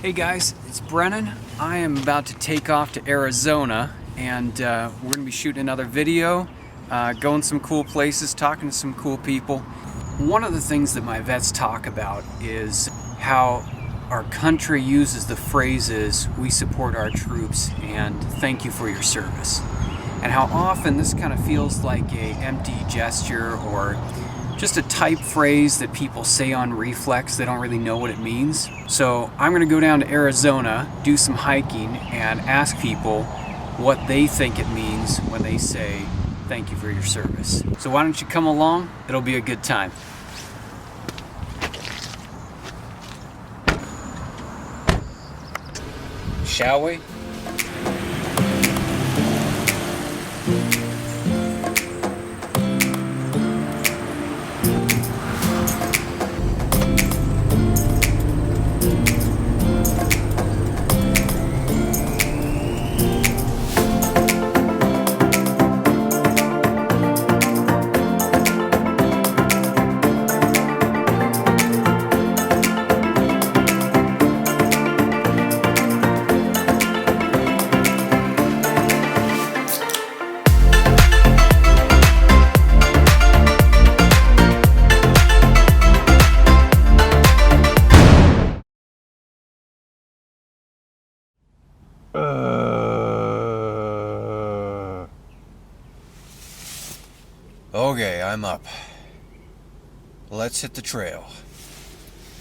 Hey guys, it's Brennan. I am about to take off to Arizona, and we're going to be shooting another video, going some cool places, talking to some cool people. One of the things that my vets talk about is how our country uses the phrases, "we support our troops" and "thank you for your service." And how often this kind of feels like a empty gesture or just a type phrase that people say on reflex. They don't really know what it means. So I'm going to go down to Arizona, do some hiking, and ask people what they think it means when they say thank you for your service. So why don't you come along? It'll be a good time. Shall we? Okay, I'm up. Let's hit the trail.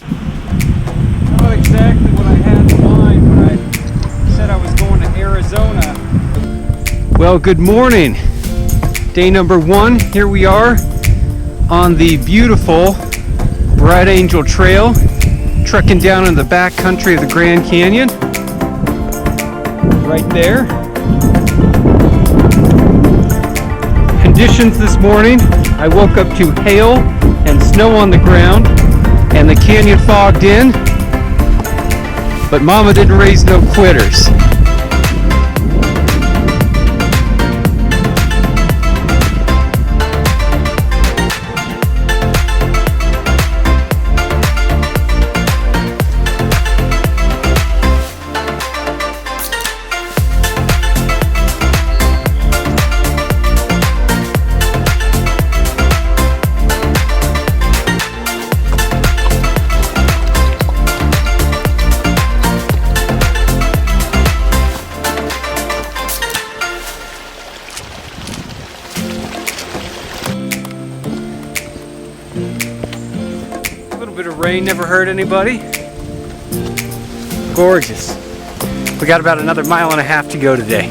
Not exactly what I had in mind when I said I was going to Arizona. Well, good morning. Day number 1. Here we are on the beautiful Bright Angel Trail, trekking down in the back country of the Grand Canyon. Right there. Conditions this morning, I woke up to hail and snow on the ground and the canyon fogged in, but Mama didn't raise no quitters. Bit of rain never hurt anybody. Gorgeous. We got about another 1.5 miles to go today.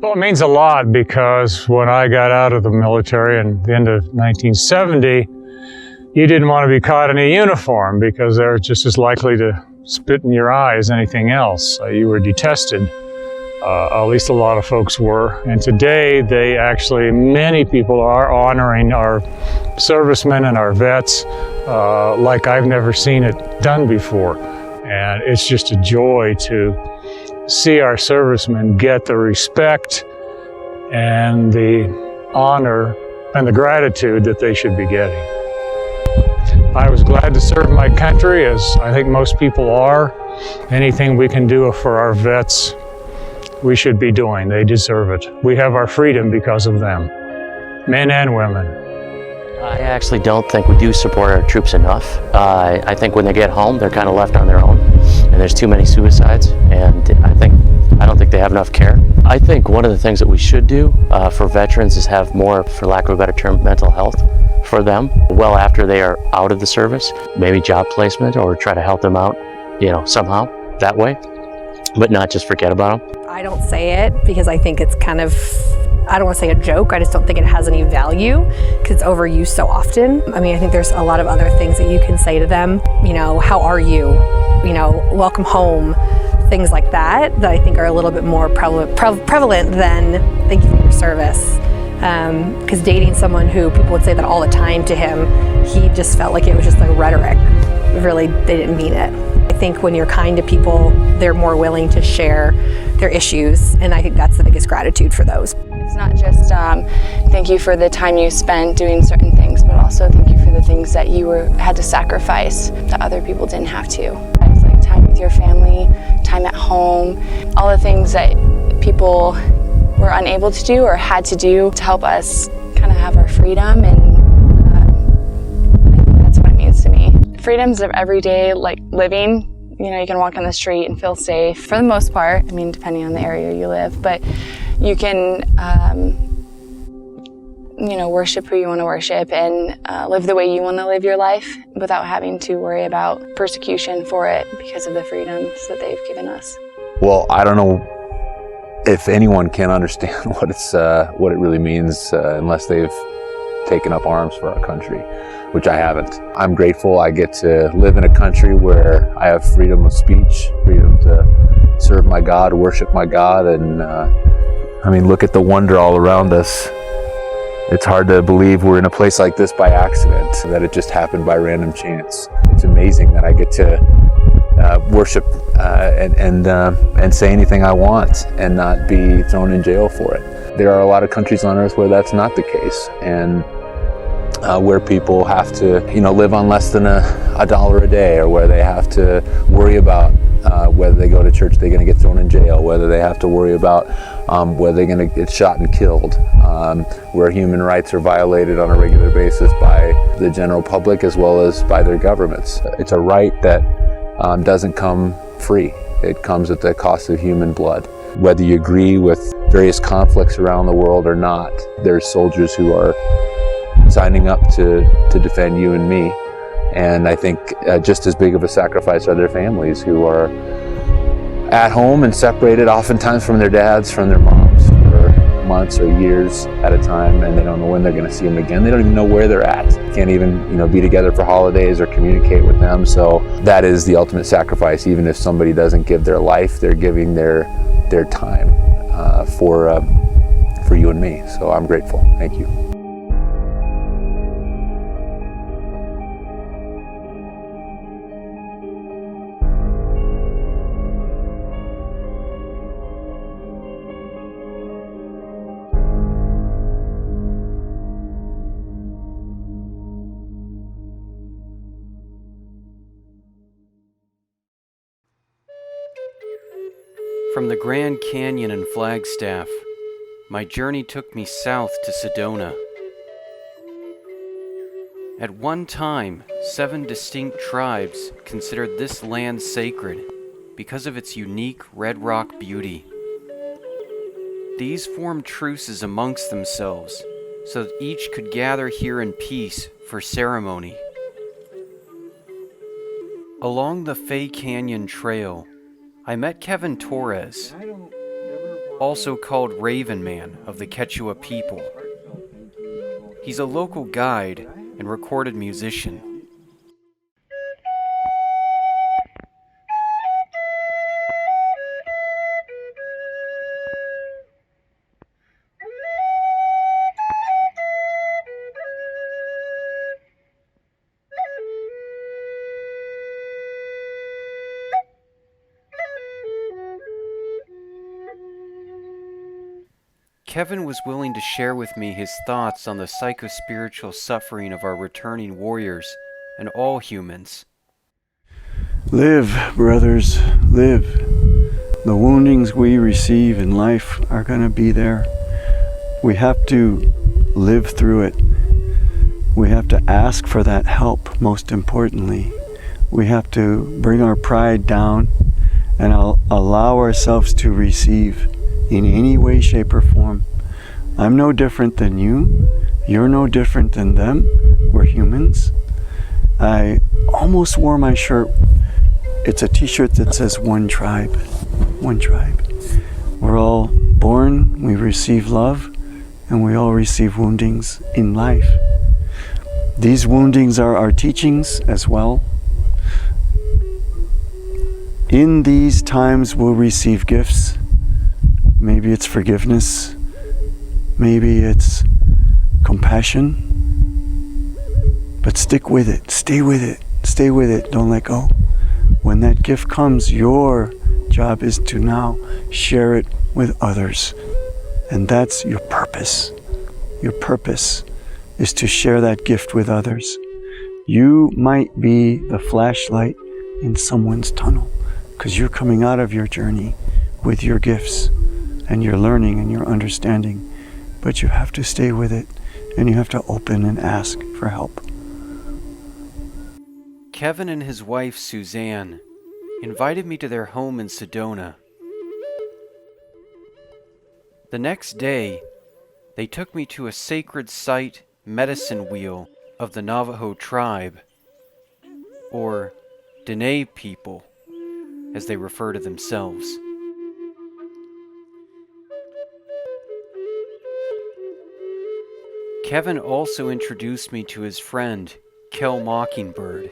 Well, it means a lot because when I got out of the military in the end of 1970, you didn't want to be caught in a uniform because they're just as likely to spit in your eye as anything else. You were detested. At least a lot of folks were. And today, many people are honoring our servicemen and our vets like I've never seen it done before. And it's just a joy to see our servicemen get the respect and the honor and the gratitude that they should be getting. I was glad to serve my country, as I think most people are. Anything we can do for our vets, we should be doing. They deserve it. We have our freedom because of them, men and women. I actually don't think we do support our troops enough. I think when they get home, they're kind of left on their own, and there's too many suicides, and I don't think they have enough care. I think one of the things that we should do for veterans is have more, for lack of a better term, mental health for them well after they are out of the service. Maybe job placement, or try to help them out, somehow that way, but not just forget about them. I don't say it because I think it's kind of, I don't want to say a joke, I just don't think it has any value because it's overused so often. I mean, I think there's a lot of other things that you can say to them, how are you, welcome home, things like that I think are a little bit more prevalent than thank you for your service. Because dating someone who people would say that all the time to him, he just felt like it was just like rhetoric. Really, they didn't mean it. I think when you're kind to people, they're more willing to share their issues, and I think that's the biggest gratitude for those. It's not just thank you for the time you spent doing certain things, but also thank you for the things that you had to sacrifice that other people didn't have to. It's like time with your family, time at home, all the things that people were unable to do or had to do to help us kind of have our freedom, and I think that's what it means to me. Freedoms of everyday living. You can walk on the street and feel safe for the most part. I mean, depending on the area you live, but you can, worship who you want to worship and live the way you want to live your life without having to worry about persecution for it because of the freedoms that they've given us. Well, I don't know if anyone can understand what it really means unless they've taken up arms for our country, which I haven't. I'm grateful I get to live in a country where I have freedom of speech, freedom to serve my God, worship my God, and look at the wonder all around us. It's hard to believe we're in a place like this by accident, that it just happened by random chance. It's amazing that I get to worship and say anything I want and not be thrown in jail for it. There are a lot of countries on earth where that's not the case, and where people have to, live on less than $1 a day, or where they have to worry about whether they go to church, they're going to get thrown in jail, whether they have to worry about whether they're going to get shot and killed, where human rights are violated on a regular basis by the general public as well as by their governments. It's a right that doesn't come free. It comes at the cost of human blood. Whether you agree with various conflicts around the world or not, there's soldiers who are signing up to defend you and me. And I think just as big of a sacrifice are their families, who are at home and separated oftentimes from their dads, from their moms for months or years at a time, and they don't know when they're going to see them again. They don't even know where they're at. Can't even be together for holidays or communicate with them. So that is the ultimate sacrifice. Even if somebody doesn't give their life, they're giving their time for you and me. So I'm grateful. Thank you. From the Grand Canyon and Flagstaff, my journey took me south to Sedona. At one time, 7 distinct tribes considered this land sacred because of its unique red rock beauty. These formed truces amongst themselves so that each could gather here in peace for ceremony. Along the Fay Canyon Trail, I met Kevin Torres, also called Raven Man of the Quechua people. He's a local guide and recorded musician. Kevin was willing to share with me his thoughts on the psychospiritual suffering of our returning warriors and all humans. Live, brothers, live. The woundings we receive in life are going to be there. We have to live through it. We have to ask for that help, most importantly. We have to bring our pride down and allow ourselves to receive in any way, shape, or form. I'm no different than you. You're no different than them. We're humans. I almost wore my shirt. It's a t-shirt that says one tribe. One tribe. We're all born, we receive love, and we all receive woundings in life. These woundings are our teachings as well. In these times we'll receive gifts. Maybe it's forgiveness. Maybe it's compassion. But stick with it. Stay with it. Stay with it. Don't let go. When that gift comes, your job is to now share it with others. And that's your purpose. Your purpose is to share that gift with others. You might be the flashlight in someone's tunnel because you're coming out of your journey with your gifts and your learning and your understanding. But you have to stay with it and you have to open and ask for help. Kevin and his wife, Suzanne, invited me to their home in Sedona. The next day, they took me to a sacred site medicine wheel of the Navajo tribe, or Dene people, as they refer to themselves. Kevin also introduced me to his friend, Kel Mockingbird,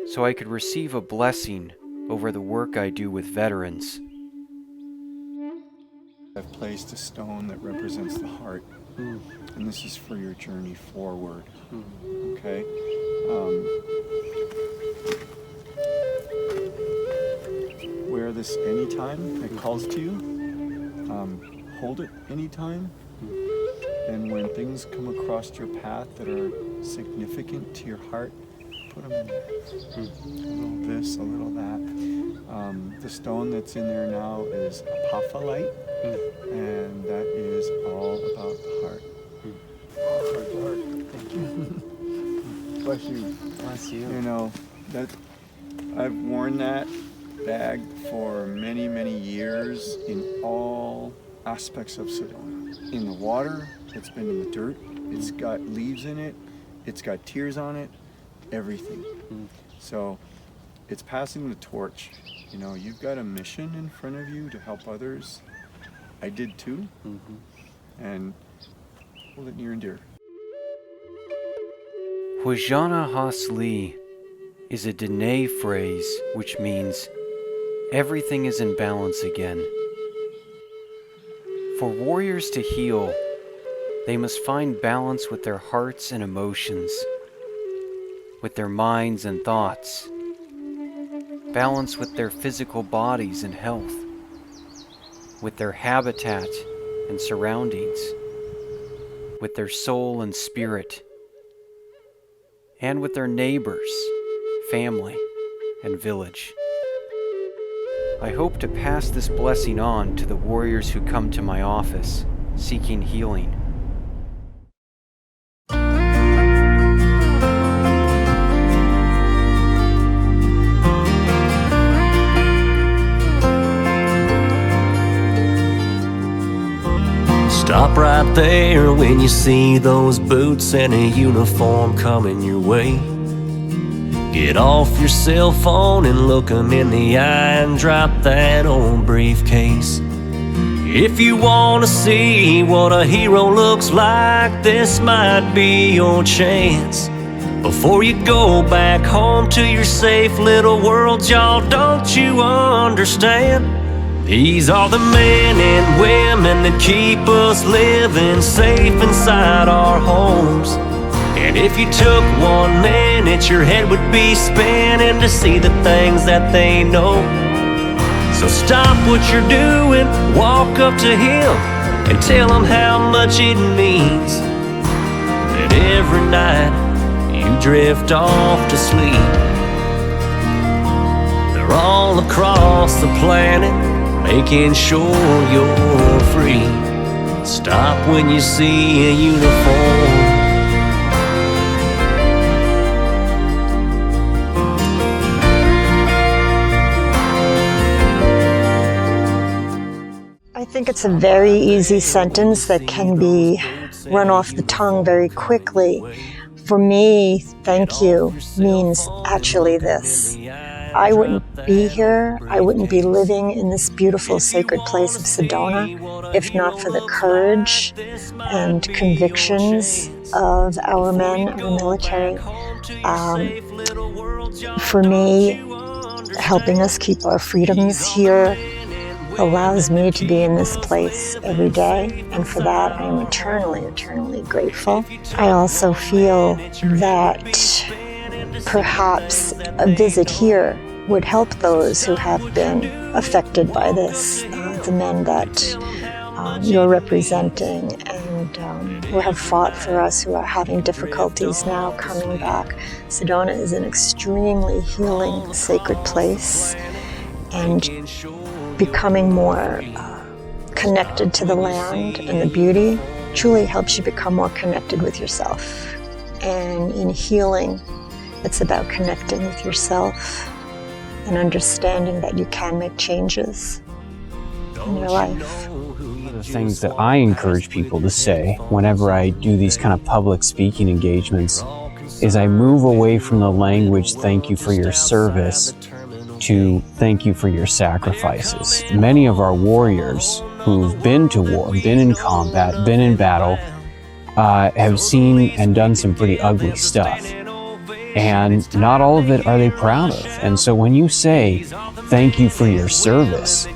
so I could receive a blessing over the work I do with veterans. I've placed a stone that represents the heart, and this is for your journey forward. Okay? Wear this anytime it calls to you. Hold it anytime. And when things come across your path that are significant to your heart, put them in there. A little this, a little that. The stone that's in there now is apophyllite, and that is all about the heart. Heart. Thank you. Bless you. Bless you. You know, that I've worn that bag for many, many years in all aspects of Sedona. In the water, it's been in the dirt, it's got leaves in it, it's got tears on it, everything. So it's passing the torch. You know, you've got a mission in front of you to help others. I did too. And hold it near and dear. Huajana Hasli is a Dene phrase which means everything is in balance again. For warriors to heal, they must find balance with their hearts and emotions, with their minds and thoughts, balance with their physical bodies and health, with their habitat and surroundings, with their soul and spirit, and with their neighbors, family, and village. I hope to pass this blessing on to the warriors who come to my office, seeking healing. Stop right there when you see those boots and a uniform coming your way. Get off your cell phone and look 'em in the eye and drop that old briefcase. If you want to see what a hero looks like, this might be your chance. Before you go back home to your safe little world, y'all, don't you understand? These are the men and women that keep us living safe inside our homes. And if you took 1 minute, your head would be spinning to see the things that they know. So stop what you're doing, walk up to him, and tell them how much it means that every night you drift off to sleep. They're all across the planet, making sure you're free. Stop when you see a uniform. I think it's a very easy sentence that can be run off the tongue very quickly. For me, thank you means actually this. I wouldn't be here, I wouldn't be living in this beautiful sacred place of Sedona if not for the courage and convictions of our men, our military. For me, helping us keep our freedoms here allows me to be in this place every day, and for that I am eternally, eternally grateful. I also feel that perhaps a visit here would help those who have been affected by this, the men that you're representing and who have fought for us, who are having difficulties now coming back. Sedona is an extremely healing, sacred place, and becoming more connected to the land and the beauty truly helps you become more connected with yourself. And in healing, it's about connecting with yourself and understanding that you can make changes in your life. One of the things that I encourage people to say whenever I do these kind of public speaking engagements is I move away from the language, thank you for your service, to thank you for your sacrifices. Many of our warriors who've been to war, been in combat, been in battle, have seen and done some pretty ugly stuff. And not all of it are they proud of. And so when you say, thank you for your service,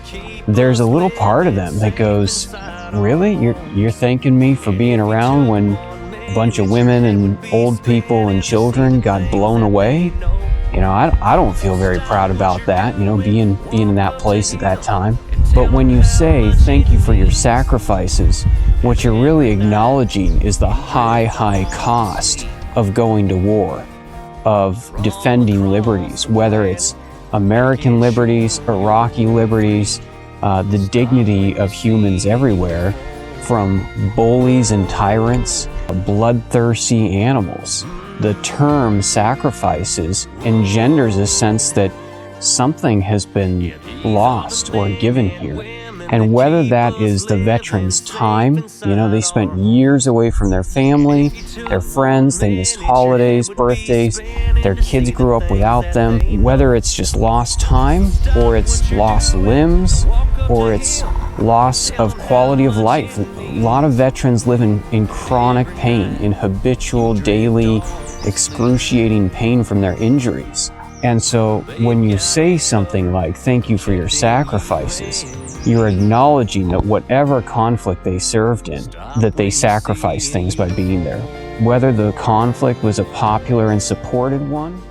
there's a little part of them that goes, really? You're thanking me for being around when a bunch of women and old people and children got blown away? You know, I don't feel very proud about that, you know, being in that place at that time. But when you say, thank you for your sacrifices, what you're really acknowledging is the high, high cost of going to war, of defending liberties, whether it's American liberties, Iraqi liberties, the dignity of humans everywhere, from bullies and tyrants, bloodthirsty animals. The term sacrifices engenders a sense that something has been lost or given here. And whether that is the veterans' time, you know, they spent years away from their family, their friends, they missed holidays, birthdays, their kids grew up without them. Whether it's just lost time, or it's lost limbs, or it's loss of quality of life. A lot of veterans live in chronic pain, in habitual, daily, excruciating pain from their injuries. And so when you say something like, thank you for your sacrifices, you're acknowledging that whatever conflict they served in, that they sacrificed things by being there. Whether the conflict was a popular and supported one,